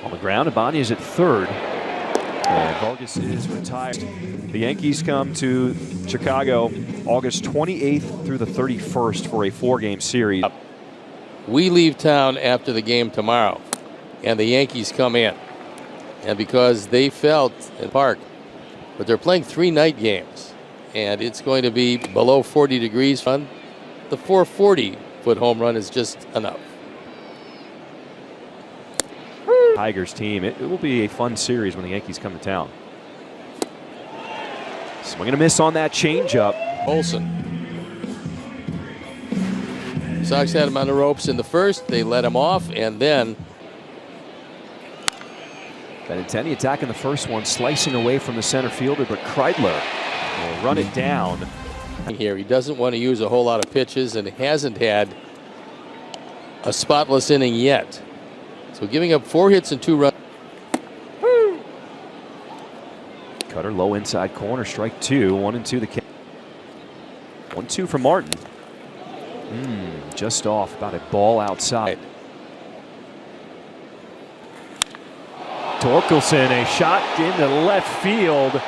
On the ground, Abani is at third. And Vargas is retired. The Yankees come to Chicago August 28th through the 31st for a 4-game series. We leave town after the game tomorrow, and the Yankees come in. And because they felt in the park, but they're playing 3 night games, and it's going to be below 40 degrees. The 440-foot home run is just enough. Tigers team. It will be a fun series when the Yankees come to town. Swing and a miss on that changeup. Olsen. Sox had him on the ropes in the first. They let him off, and then Benintendi attacking the first one, slicing away from the center fielder, but Kreidler will run it down. Here, he doesn't want to use a whole lot of pitches and hasn't had a spotless inning yet. So giving up 4 hits and 2 runs. Cutter low inside corner, strike 2, 1-2 the 1-2 for Martin. Just off, about a ball outside. Torkelson, a shot into left field,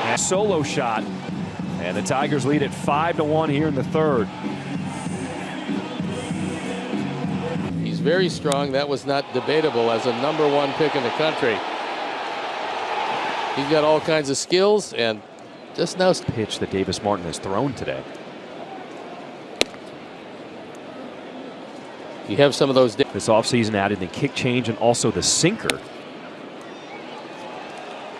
a solo shot, and the Tigers lead at 5-1 here in the third. He's very strong. That was not debatable as a #1 pick in the country. He's got all kinds of skills, and just now pitch that Davis Martin has thrown today. You have some of those. This offseason added the kick change and also the sinker.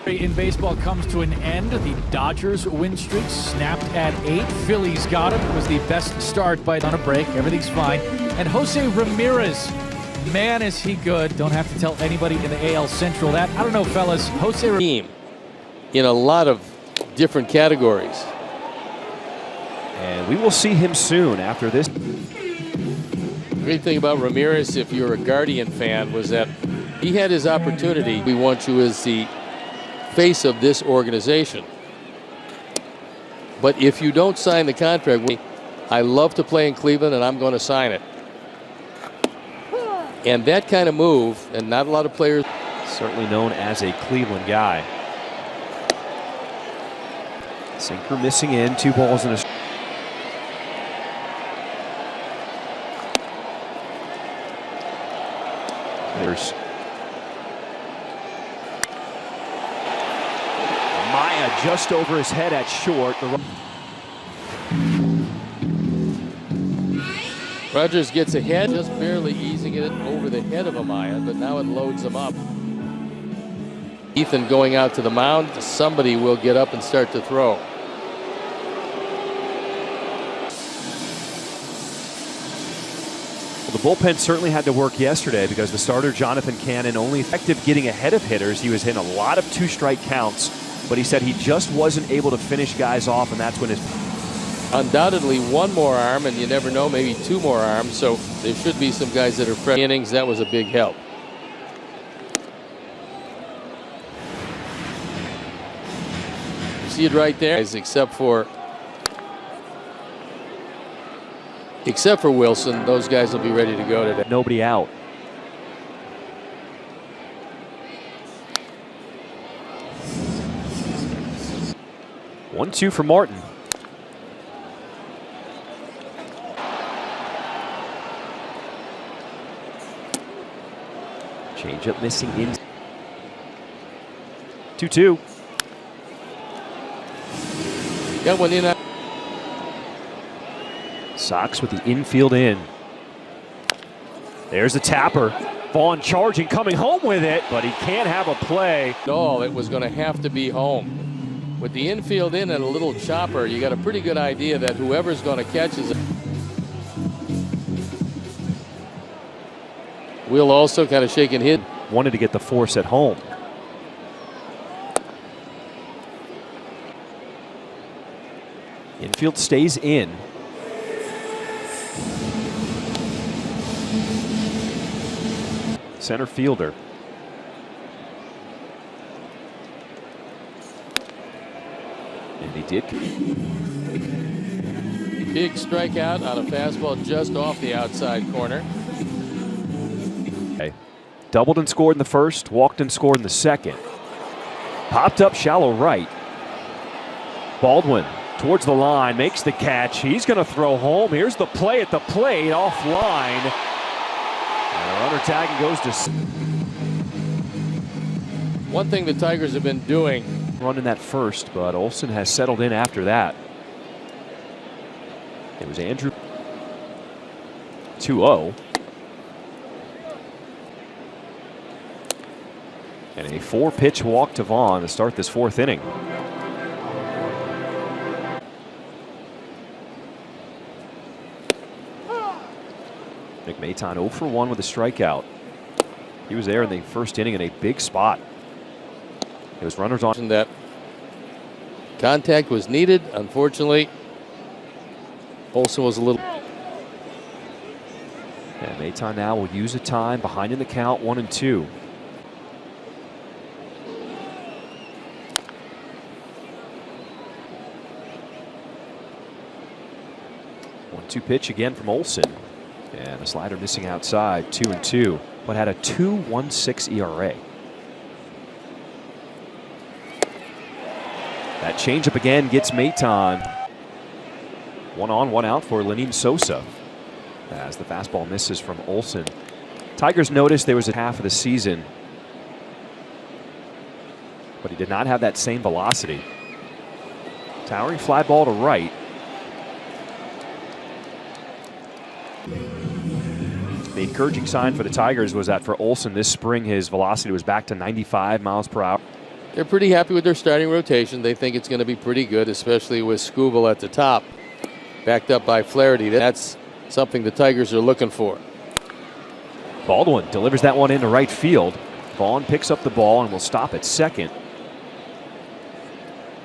In baseball comes to an end. The Dodgers win streak snapped at 8. Phillies got him. It was the best start by on a break. Everything's fine. And Jose Ramirez, man, is he good. Don't have to tell anybody in the AL Central that. I don't know, fellas. Jose team in a lot of different categories. And we will see him soon after this. The great thing about Ramirez, if you're a Guardian fan, was that he had his opportunity. We want you as the face of this organization. But if you don't sign the contract, I love to play in Cleveland and I'm going to sign it. And that kind of move, and not a lot of players. Certainly known as a Cleveland guy. Sinker missing in, 2 balls and a. There's Maya just over his head at short. Rogers gets ahead, just barely easing it over the head of Amaya, but now it loads him up. Ethan going out to the mound. Somebody will get up and start to throw. Well, the bullpen certainly had to work yesterday because the starter Jonathan Cannon only effective getting ahead of hitters. He was hitting a lot of 2-strike counts, but he said he just wasn't able to finish guys off, and that's when his. Undoubtedly 1 more arm, and you never know, maybe 2 more arms. So there should be some guys that are fresh innings. That was a big help. You see it right there, except for Wilson. Those guys will be ready to go today. Nobody out. One, 2 for Martin. Changeup missing in. 2-2. Got one in. Sox with the infield in. There's the tapper. Vaughn charging, coming home with it, but he can't have a play. No, it was going to have to be home. With the infield in and a little chopper, you got a pretty good idea that whoever's going to catch is. Will also kind of shaking hit. Wanted to get the force at home. Infield stays in. Center fielder. And he did. Big strikeout on a fastball just off the outside corner. Okay. doubled and scored in the first, walked and scored in the second. Popped up shallow right. Baldwin towards the line, makes the catch. He's going to throw home. Here's the play at the plate, offline. And a runner tagging goes to... One thing the Tigers have been doing. Running that first, but Olson has settled in after that. It was Andrew. 2-0. And a 4-pitch walk to Vaughn to start this fourth inning. Nick Maton 0 for 1 with a strikeout. He was there in the first inning in a big spot. It was runners on. That contact was needed. Unfortunately, Olson was a little. And Maton now will use a time behind in the count, 1-2. 1-2 pitch again from Olson. And a slider missing outside, 2-2, but had a 2.16 ERA. That changeup again gets Maton. 1 on, 1 out for Lenin Sosa as the fastball misses from Olson. Tigers noticed there was a half of the season, but he did not have that same velocity. Towering fly ball to right. The encouraging sign for the Tigers was that for Olson this spring his velocity was back to 95 miles per hour. They're pretty happy with their starting rotation. They think it's going to be pretty good, especially with Skubal at the top, backed up by Flaherty. That's something the Tigers are looking for. Baldwin delivers that one into right field. Vaughn picks up the ball and will stop at second.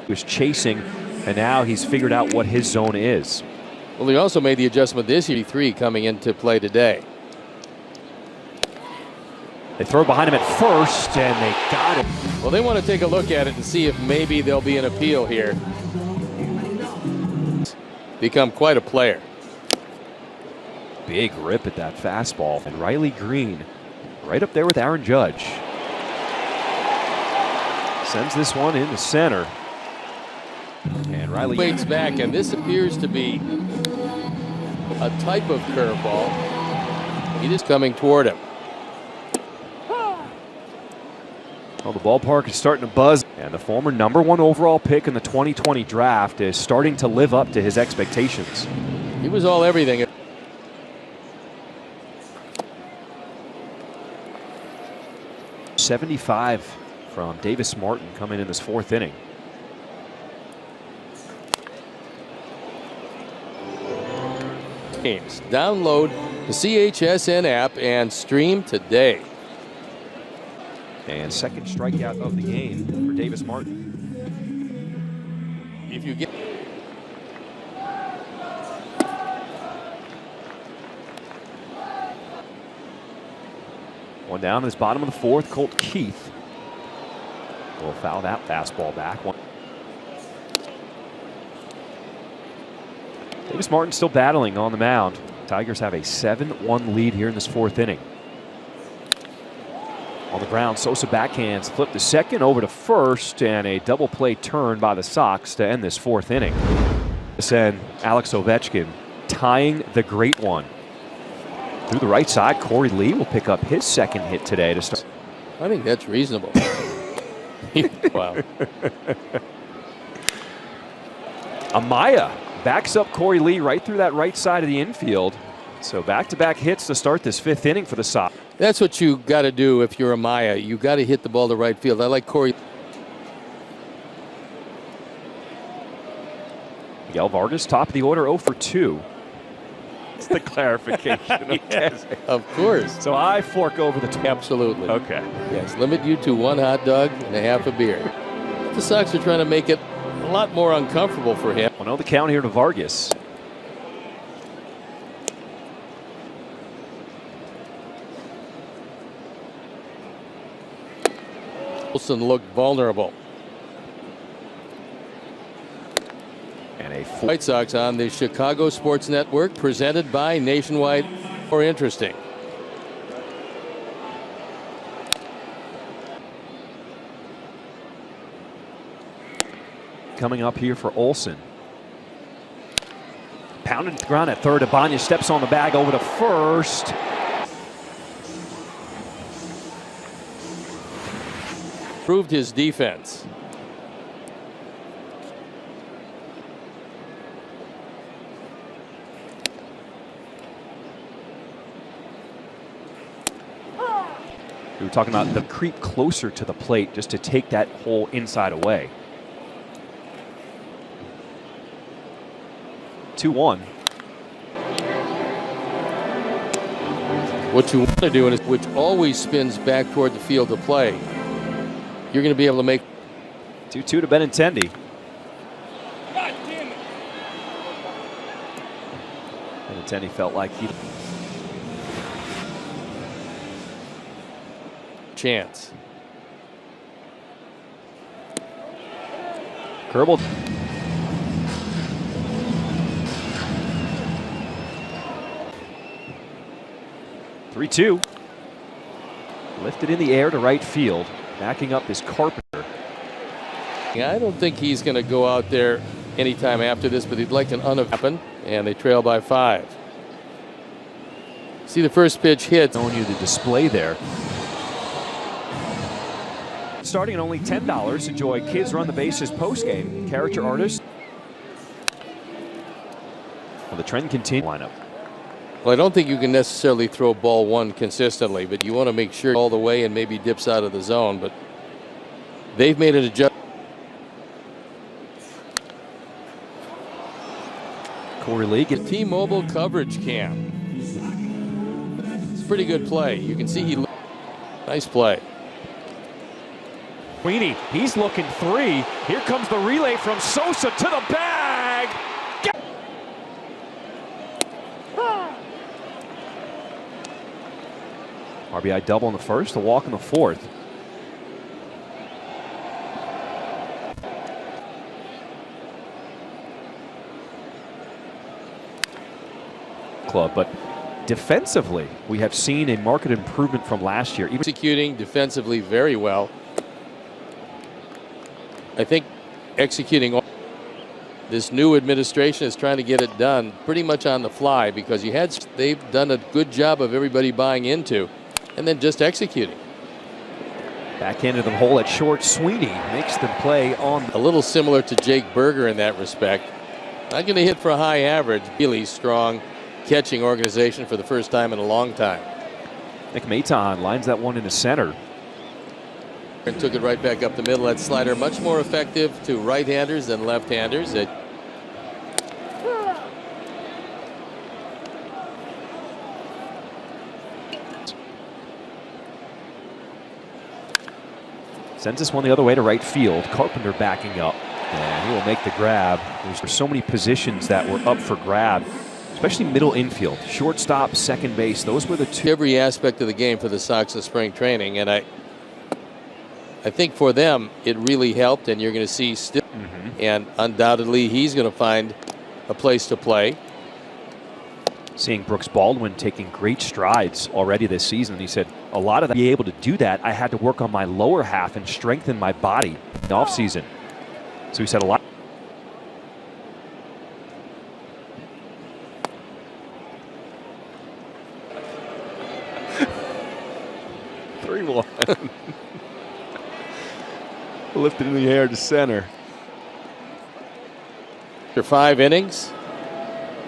He was chasing, and now he's figured out what his zone is. Well, he also made the adjustment this year, 3 coming into play today. They throw behind him at first, and they got him. Well, they want to take a look at it and see if maybe there'll be an appeal here. Become quite a player. Big rip at that fastball. And Riley Green right up there with Aaron Judge. Sends this one in the center. And Riley waits back, and this appears to be a type of curveball. He is coming toward him. Well, the ballpark is starting to buzz, and the former #1 overall pick in the 2020 draft is starting to live up to his expectations. He was all everything. 75 from Davis Martin coming in this fourth inning. Games. Download the CHSN app and stream today. And second strikeout of the game for Davis Martin. If you get one down in this bottom of the fourth, Colt Keith will foul that fastball back. Davis Martin still battling on the mound. Tigers have a 7-1 lead here in this fourth inning. On the ground, Sosa backhands, flip to second, over to first, and a double play turn by the Sox to end this fourth inning. And Alex Ovechkin tying the great one. Through the right side, Corey Lee will pick up his second hit today to start. I think that's reasonable. Wow. Amaya backs up Corey Lee right through that right side of the infield. So back-to-back hits to start this fifth inning for the Sox. That's what you got to do if you're Amaya. You got to hit the ball to right field. I like Corey. Miguel Vargas, top of the order, 0 for 2. It's the clarification. Yes, of course. So I fork over the top. Absolutely. Okay. Yes, limit you to 1 hot dog and a half a beer. The Sox are trying to make it a lot more uncomfortable for him. 1-0 the count here to Vargas. Wilson looked vulnerable. And a White Sox on the Chicago Sports Network, presented by Nationwide. More interesting. coming up here for Olsen. Pounded to the ground at third. Abanya steps on the bag over to first. Proved his defense. We were talking about the creep closer to the plate just to take that whole inside away. 2-1. What you want to do, is which always spins back toward the field of play, you're going to be able to make 2-2 to Benintendi. God damn it. Benintendi felt like he chance. Kerbal. Three-2. Lifted in the air to right field. Backing up is Carpenter. Yeah, I don't think he's going to go out there anytime after this, but he'd like an happen, and they trail by 5. See the first pitch hit. Showing you the display there. Starting at only $10, enjoy Kids Run the Bases postgame. Character artist. Well, the trend continues. Lineup. Well, I don't think you can necessarily throw ball 1 consistently, but you want to make sure all the way and maybe dips out of the zone. But they've made an adjustment. Corey Lee gets T-Mobile coverage cam. It's a pretty good play. You can see he. Nice play. Queenie, he's looking 3. Here comes the relay from Sosa to the bag. RBI double in the first, a walk in the fourth. Club, but defensively, we have seen a marked improvement from last year. Even Executing defensively very well. I think executing. This new administration is trying to get it done pretty much on the fly because they've done a good job of everybody buying into and then just executing. Backhanded the hole at short. Sweeney makes the play on. A little similar to Jake Berger in that respect. Not going to hit for a high average. Really strong catching organization for the first time in a long time. Nick Maton lines that one into center. And took it right back up the middle. That slider much more effective to right-handers than left-handers. Sends this one the other way to right field. Carpenter backing up. And he will make the grab. There's so many positions that were up for grab, especially middle infield. Shortstop, second base. Those were the two. Every aspect of the game for the Sox in spring training. And I think for them, it really helped. And you're going to see still. And undoubtedly, he's going to find a place to play. Seeing Brooks Baldwin taking great strides already this season. He said, a lot of that, to be able to do that, I had to work on my lower half and strengthen my body in the offseason. So he said a lot. Lifted in the air to center. After 5 innings,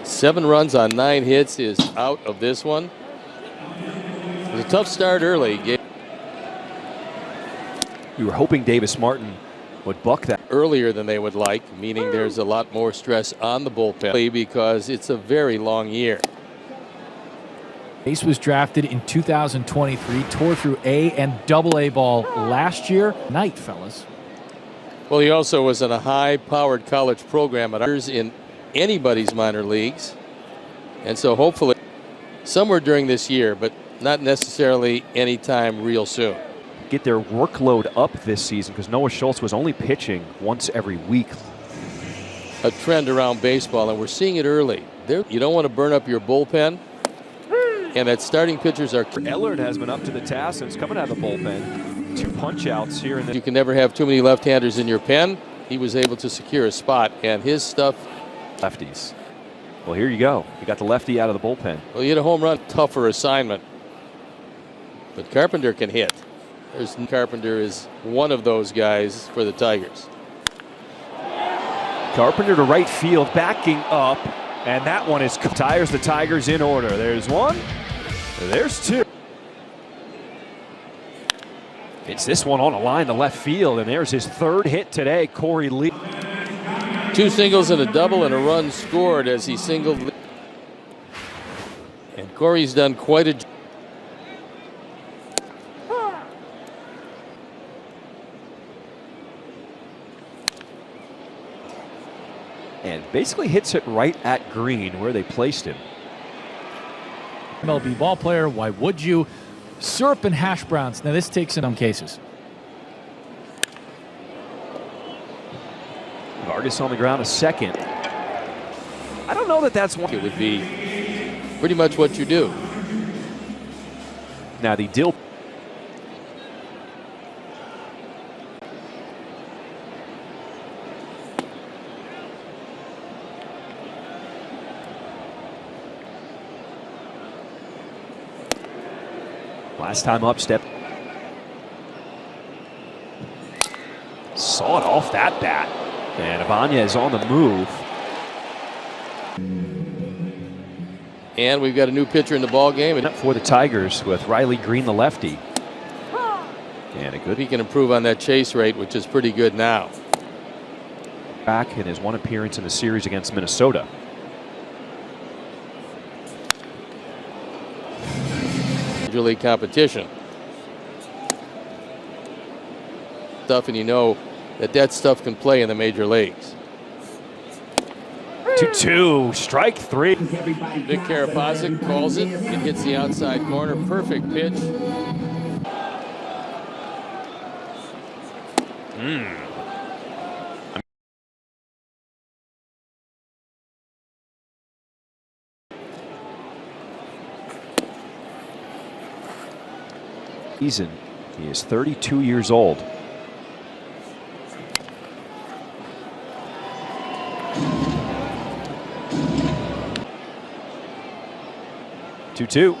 7 runs on 9 hits, is out of this one. It was a tough start early. We were hoping Davis Martin would buck that Earlier than they would like, meaning there's a lot more stress on the bullpen because it's a very long year. Ace was drafted in 2023, tore through A and AA ball last year. Night, fellas. Well, he also was in a high-powered college program at others in anybody's minor leagues. And so hopefully somewhere during this year, but not necessarily anytime real soon. get their workload up this season because Noah Schultz was only pitching once every week. A trend around baseball, and we're seeing it early. You don't want to burn up your bullpen, and that starting pitchers are. Ellard has been up to the task since coming out of the bullpen. 2 punch outs here in the. You can never have too many left-handers in your pen. he was able to secure a spot, and his stuff. Lefties. Well, here you go. You got the lefty out of the bullpen. Well, he hit a home run, tougher assignment. But Carpenter can hit. Carpenter is one of those guys for the Tigers. Carpenter to right field, backing up, and that one is tires the Tigers in order. There's one, there's two. It's this one on a line to left field, and there's his third hit today, Corey Lee. 2 singles and a double and a run scored as he singled. And Corey's done quite a job. And basically hits it right at green where they placed him. MLB ball player, why would you? Syrup and hash browns. Now this takes in some cases. Vargas on the ground a second. I don't know that that's one. It would be pretty much what you do. Now the deal. Last time up, step. Saw it off that bat. And Ibanez on the move. And we've got a new pitcher in the ball game. And For the Tigers with Riley Green, the lefty. And a good. he can improve on that chase rate, which is pretty good now. Back in his one appearance in the series against Minnesota. Major League competition. Stuff, and you know that stuff can play in the major leagues. 2-2, strike 3. Vic Karapazic calls it. It hits the outside corner. Perfect pitch. Season. He is 32 years old. Two-two.